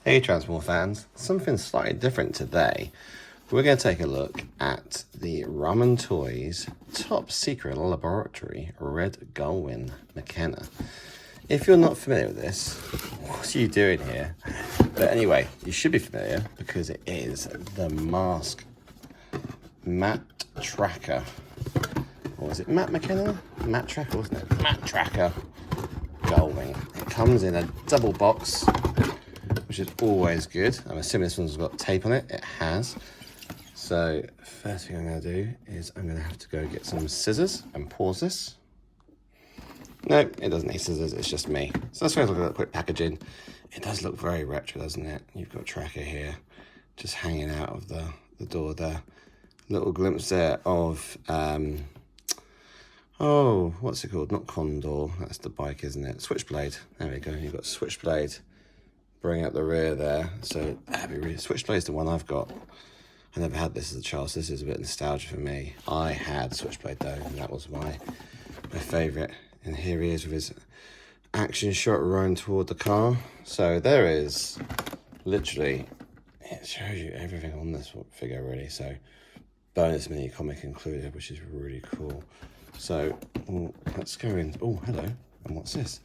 Hey Transformer fans, something slightly different today. We're going to take a look at the Ramen Toys Top Secret Laboratory Red Gullwing Makina. If you're not familiar with this, what are you doing here? But anyway, you should be familiar because it is the Mask Matte Tracker. Or was it Matte Makina? Matte Tracker, wasn't it? Matte Tracker Gullwing. It comes in a double box, which is always good. I'm assuming this one's got tape on it. It has. So first thing I'm going to do is I'm going to have to go get some scissors and pause this. No, it doesn't need scissors, it's just me. So let's go look at the quick packaging. It does look very retro, doesn't it? You've got a tracker here, just hanging out of the door there. Little glimpse there of, oh, what's it called? Not Condor, that's the bike, isn't it? Switchblade, there we go. You've got Switchblade. Bring up the rear there. So that'd be really, Switchblade's the one I've got. I never had this as a child, so this is a bit of nostalgia for me. I had Switchblade though, and that was my favourite. And here he is with his action shot running toward the car. So there is literally, it shows you everything on this figure really. So bonus mini comic included, which is really cool. So let's go in. Oh, hello. And what's this?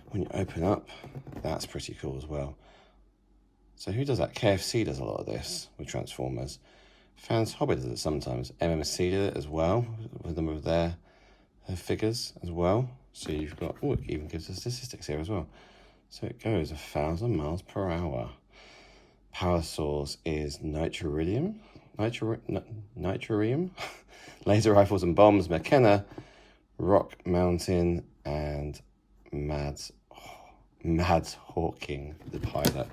When you open up, that's pretty cool as well. So who does that? KFC does a lot of this with Transformers. Fans Hobby does it sometimes. MMC did it as well with them with their figures as well. So you've got, oh, it even gives us statistics here as well. So it goes 1,000 miles per hour. Power source is nitrurium, laser rifles and bombs, Makina, Rock Mountain, and Mads Hawking, the pilot.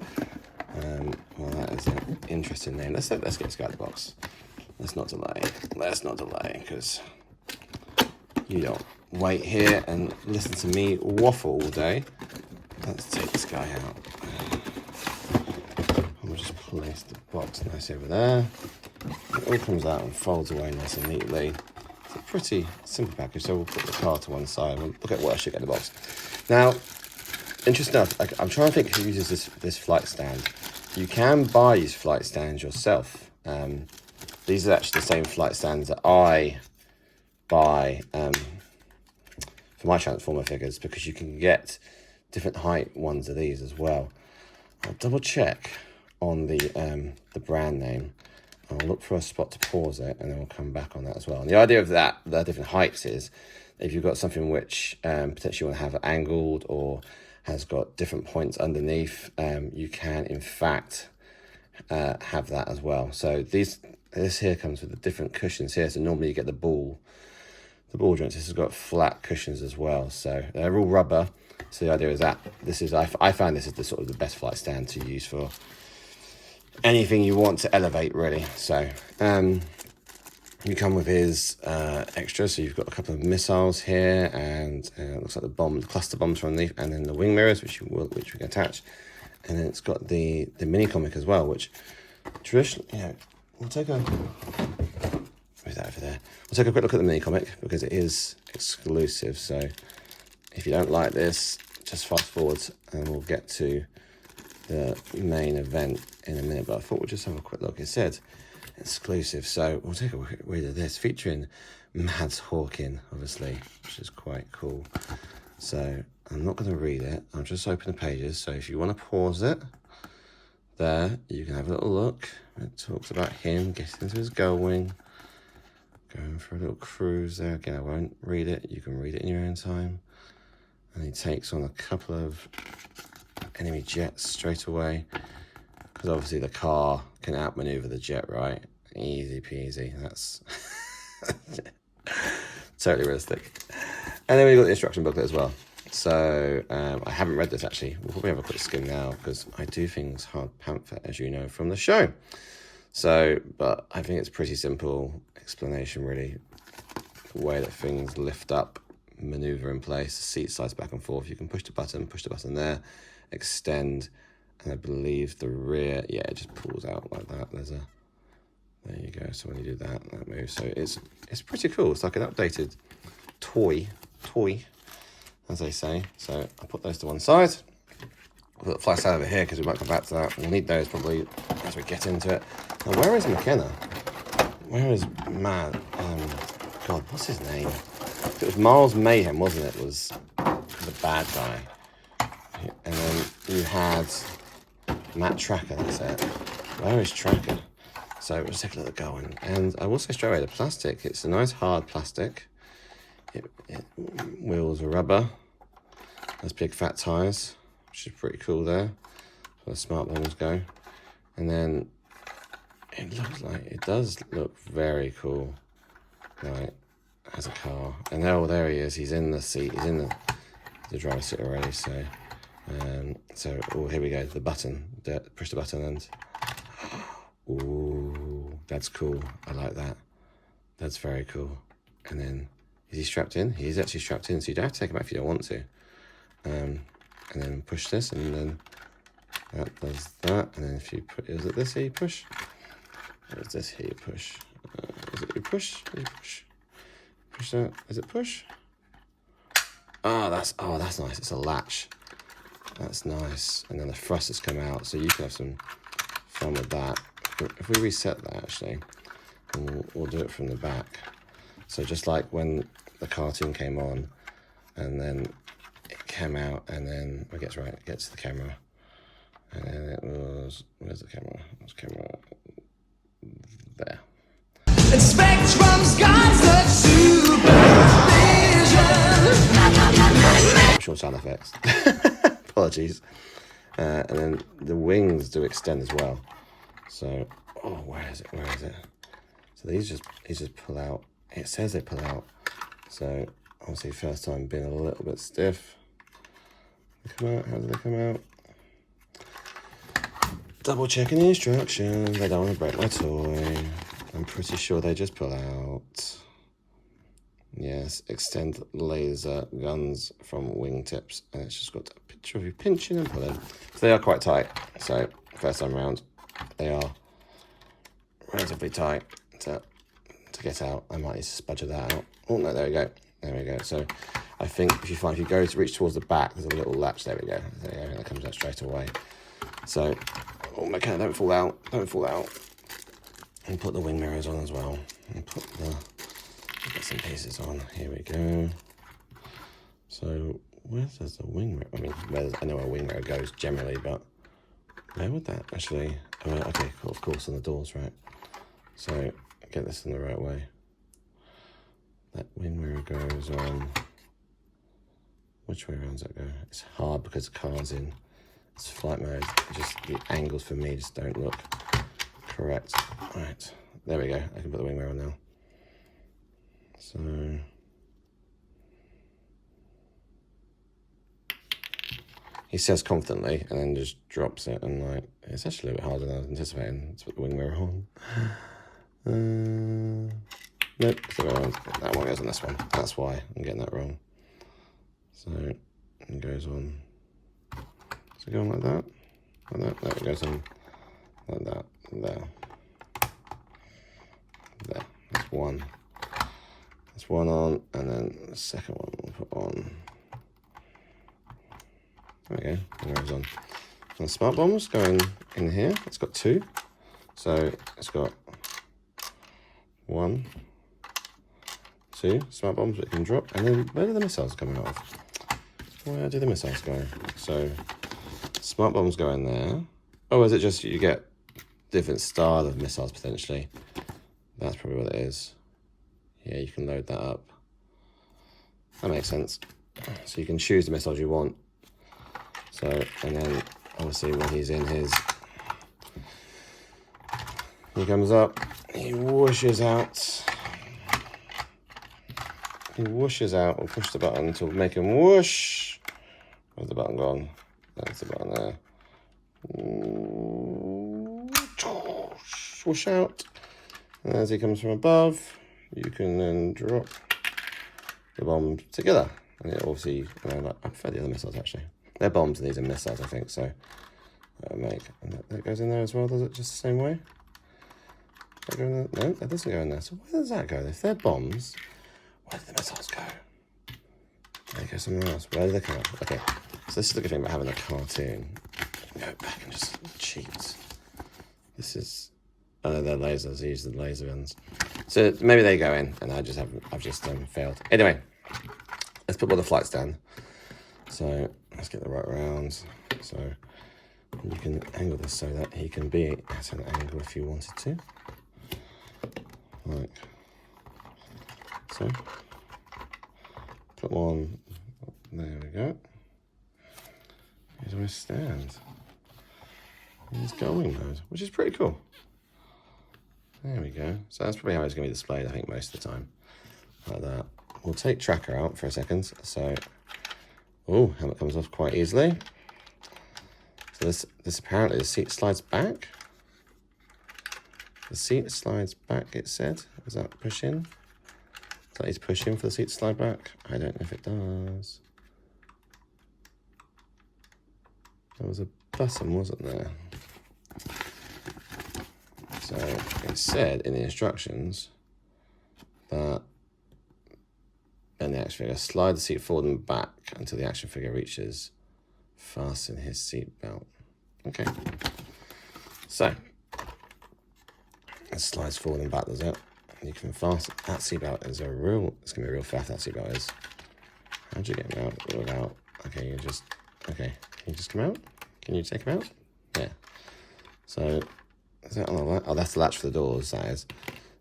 Well, that is an interesting name. Let's get this guy out of the box. Let's not delay, because you don't wait here and listen to me waffle all day. Let's take this guy out. We'll just place the box nice over there. It all comes out and folds away nice and neatly. It's a pretty simple package, so we'll put the car to one side and we'll look at what I should get in the box. Now, interesting enough, I'm trying to think who uses this flight stand. You can buy these flight stands yourself. These are actually the same flight stands that I buy for my Transformer figures, because you can get different height ones of these as well. I'll double check on the brand name. I'll look for a spot to pause it, and then we'll come back on that as well. And the idea of that, the different heights, is if you've got something which potentially you want to have angled or has got different points underneath, you can in fact have that as well. So this here comes with the different cushions here. So normally you get the ball joints. This has got flat cushions as well. So they're all rubber. So the idea is that I found this is the sort of the best flight stand to use for anything you want to elevate really. So you come with his extras. So you've got a couple of missiles here, and it looks like the cluster bombs from underneath, and then the wing mirrors, which we can attach. And then it's got the mini comic as well, which traditionally, we'll take a move that over there. We'll take a quick look at the mini comic because it is exclusive. So if you don't like this, just fast forward and we'll get to the main event in a minute. But I thought we'll just have a quick look. It said exclusive, so we'll take a quick read of this, featuring Mads Hawking, obviously, which is quite cool. So I'm not going to read it, I'll just open the pages. So if you want to pause it there, you can have a little look. It talks about him getting into his Gullwing, going for a little cruise there. Again, I won't read it, you can read it in your own time. And he takes on a couple of enemy jets straight away, because obviously the car can outmaneuver the jet, right? Easy peasy. That's totally realistic. And then we've got the instruction booklet as well. So I haven't read this actually. We'll probably have a quick skim now, because I do things hard pamphlet, as you know from the show. So, but I think it's pretty simple explanation really. The way that things lift up, maneuver in place, the seat slides back and forth. You can push the button there, extend, and I believe the rear, yeah, it just pulls out like that. There you go. So when you do that moves. So it's pretty cool. It's like an updated toy, as they say. So I'll put those to one side. put the flash over here because we might come back to that. We'll need those probably as we get into it. Now, where is Makina? Where is God, what's his name? It was Miles Mayhem, wasn't it? Was the bad guy. And then you had Matt Tracker, that's it. Where is Tracker? So let's take a look at the Gullwing. And I will say straight away, the plastic, it's a nice hard plastic. Wheels are rubber. There's big fat tyres, which is pretty cool there. Where the smart bombs go. And then it looks like, it does look very cool. Right, as a car. And there he is, he's in the seat, he's in the driver's seat already, so here we go, the button, push the button and, ooh, that's cool, I like that. That's very cool. And then, is he strapped in? He is actually strapped in, so you don't have to take him out if you don't want to. And then push this, and then that does that, and then if you put, is it this here you push? Or is this here you push? Is it you push? You push? Push that, is it push? Oh, that's nice, it's a latch. That's nice. And then the thrusters come out, so you can have some fun with that. If we reset that, actually, and we'll do it from the back. So just like when the cartoon came on, and then it came out, and then it gets to the camera. And then it was, where's the camera? There's camera there. Spectrum's got the supervision. Short sound effects. Apologies. And then the wings do extend as well. So, oh, where is it? Where is it? So these just pull out. It says they pull out. So obviously first time being a little bit stiff. They come out. How do they come out? Double checking the instructions. They don't want to break my toy. I'm pretty sure they just pull out. Yes, extend laser guns from wingtips. And it's just got a picture of you pinching and pulling. So they are quite tight. So first time round, they are relatively tight to get out. I might need to spudger that out. Oh no, there we go. There we go. So I think if you go to reach towards the back, there's a little latch. There we go. There we go. That comes out straight away. So, oh my God, don't fall out. Don't fall out. And put the wing mirrors on as well. And put the bits and pieces on. Here we go. So where does the wing mirror? I mean, I know where a wing mirror goes generally, but where would that actually? Oh, okay, cool, of course, on the doors, right? So get this in the right way. That wing mirror goes on. Which way around does that go? It's hard because the car's in. It's flight mode. Just the angles for me just don't look correct. Right, there we go. I can put the wing mirror on now. So he says confidently and then just drops it, and like it's actually a little bit harder than I was anticipating to put the wing mirror on. Nope, that one goes on this one. That's why I'm getting that wrong. So it goes on. Does it go on like that? Like that? No, it goes on like that. There. There. That's one. That's one on, and then the second one we'll put on. There we go. And it goes on. And the smart bombs going in here. It's got two. So it's got 1, 2 smart bombs that it can drop. And then where do the missiles come out of? Where do the missiles go? So smart bombs go in there. Oh, is it just you get different style of missiles potentially? That's probably what it is. Yeah, you can load that up. That makes sense. So you can choose the missiles you want. So, and then obviously when he's in his, he comes up, he whooshes out. He whooshes out. We'll push the button to make him whoosh. Where's the button gone? There's the button there. Swoosh out. And as he comes from above, you can then drop the bomb together. And it obviously, I prefer the other missiles actually. They're bombs and these are missiles, I think, so that'll make. And that goes in there as well, does it? Just the same way? That go in there? No, that doesn't go in there. So where does that go? If they're bombs, where do the missiles go? They go somewhere else. Where do they come out? Okay. So this is the good thing about having a cartoon. Go back and just cheat. This is, oh, they're lasers. I use the laser ones. So maybe they go in, and I've just failed. Anyway, let's put all the flights down. So let's get the right rounds. So you can angle this so that he can be at an angle if you wanted to. Like so. Put one. There we go. Here's my stand. He's going mode, which is pretty cool. There we go. So that's probably how it's going to be displayed, I think, most of the time. Like that. We'll take tracker out for a second. So, oh, helmet comes off quite easily. So this apparently, the seat slides back. The seat slides back, it said. Is that push in? Is that he's pushing for the seat to slide back? I don't know if it does. There was a button, wasn't there? So it said in the instructions that in the action figure, slide the seat forward and back until the action figure reaches fasten his seat belt. Okay. So it slides forward and back, does it? And you can fasten that seatbelt is it's gonna be a real faff, that seatbelt is. How'd you get him out without? Okay, can you just come out? Can you take him out? Yeah. So is that on the latch? Oh, that's the latch for the doors, that is.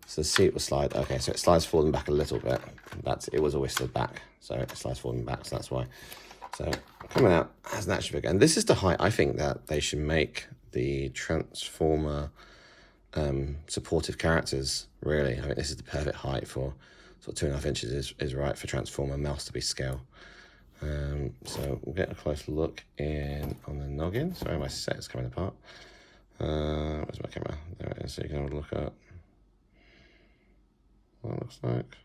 So the seat will slide. Okay, so it slides forward and back a little bit. It was always slid back, so it slides forward and back, so that's why. So coming out as an action figure, and this is the height I think that they should make the Transformer supportive characters. Really, I think this is the perfect height for sort of 2.5 inches is right for Transformer mouse to be scale. So we'll get a close look in on the noggin. Sorry, my set is coming apart. Where's my camera? There it is. So you can have a look at what it looks like.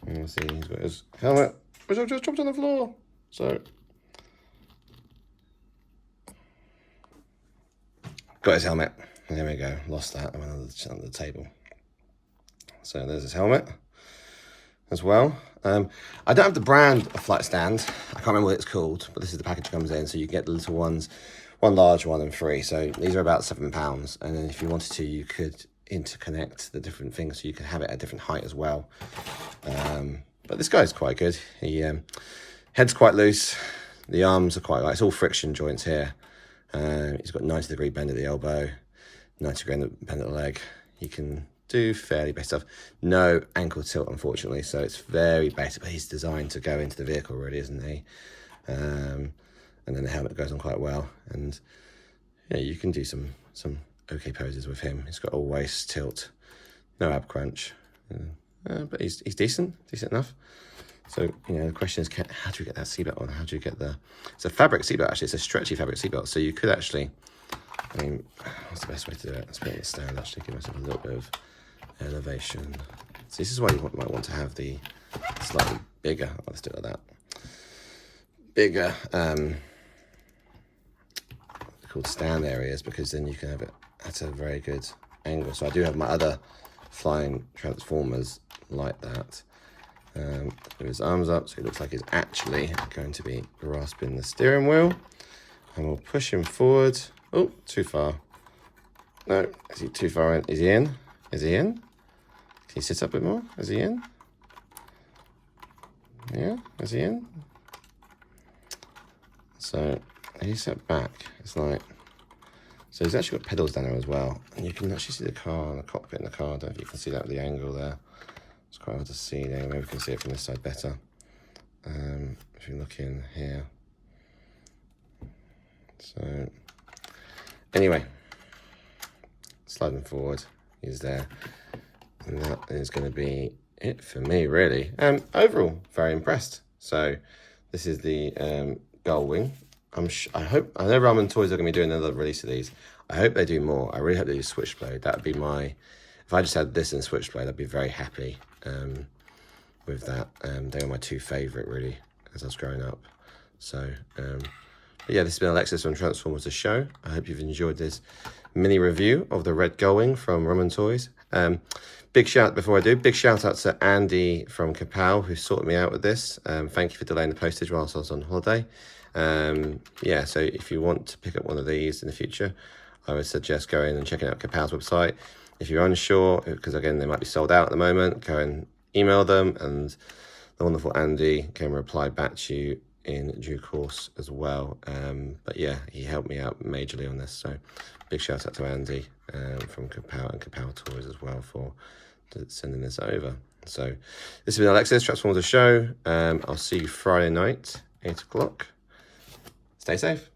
And we'll see, he's got his helmet, which I've just dropped on the floor. So, got his helmet. And there we go. Lost that. I went on the table. So there's his helmet as well. I don't have the brand of flight stand. I can't remember what it's called, but this is the package that comes in. So you get the little ones, one large one and 3. So these are about £7. And then if you wanted to, you could interconnect the different things so you can have it at a different height as well. But this guy's quite good. He head's quite loose. The arms are quite light. It's all friction joints here. He's got 90-degree bend at the elbow, 90-degree bend at the leg. You can do fairly basic stuff. No ankle tilt, unfortunately, so it's very basic, but he's designed to go into the vehicle, really, isn't he? And then the helmet goes on quite well. And yeah, you can do some okay poses with him. He's got a waist tilt, no ab crunch, but he's decent enough. So, the question is, how do you get that seatbelt on? How do you get it's a fabric seatbelt, actually. It's a stretchy fabric seatbelt. So you could actually, what's the best way to do it? Let's put it on the stand, actually, give myself a little bit of elevation. So this is why you might want to have the slightly bigger, let's do it like that. Bigger, called stand areas, because then you can have it at a very good angle. So I do have my other flying Transformers like that. With his arms up, so he looks like he's actually going to be grasping the steering wheel. And we'll push him forward. Oh, too far. No, is he too far in? Is he in? Is he in? Can he sit up a bit more? Is he in? Yeah, is he in? So he's set back. It's like, so he's actually got pedals down there as well. And you can actually see the car and the cockpit in the car. I don't know if you can see that with the angle there. It's quite hard to see there. Maybe we can see it from this side better. If you look in here. So, anyway, sliding forward, he's there. And that is going to be it for me, really. Overall, very impressed. So, this is the Gullwing. I know Ramen Toys are going to be doing another release of these. I hope they do more. I really hope they do Switchblade. That would be if I just had this and Switchblade, I'd be very happy with that. They were my 2 favourite, really, as I was growing up. So, but yeah, this has been Alexis from Transformers The Show. I hope you've enjoyed this mini review of the Red Gullwing from Ramen Toys. Big shout out to Andy from Kapow, who sorted me out with this. Thank you for delaying the postage whilst I was on holiday. Yeah, so if you want to pick up one of these in the future, I would suggest going and checking out Kapow's website. If you're unsure, because again, they might be sold out at the moment, go and email them, and the wonderful Andy can reply back to you in due course as well. But yeah, he helped me out majorly on this, so big shout out to Andy from Kapow and Kapow Toys as well for sending this over. So this has been Alexis, Transformers Show. I'll see you Friday night, 8 o'clock. Stay safe.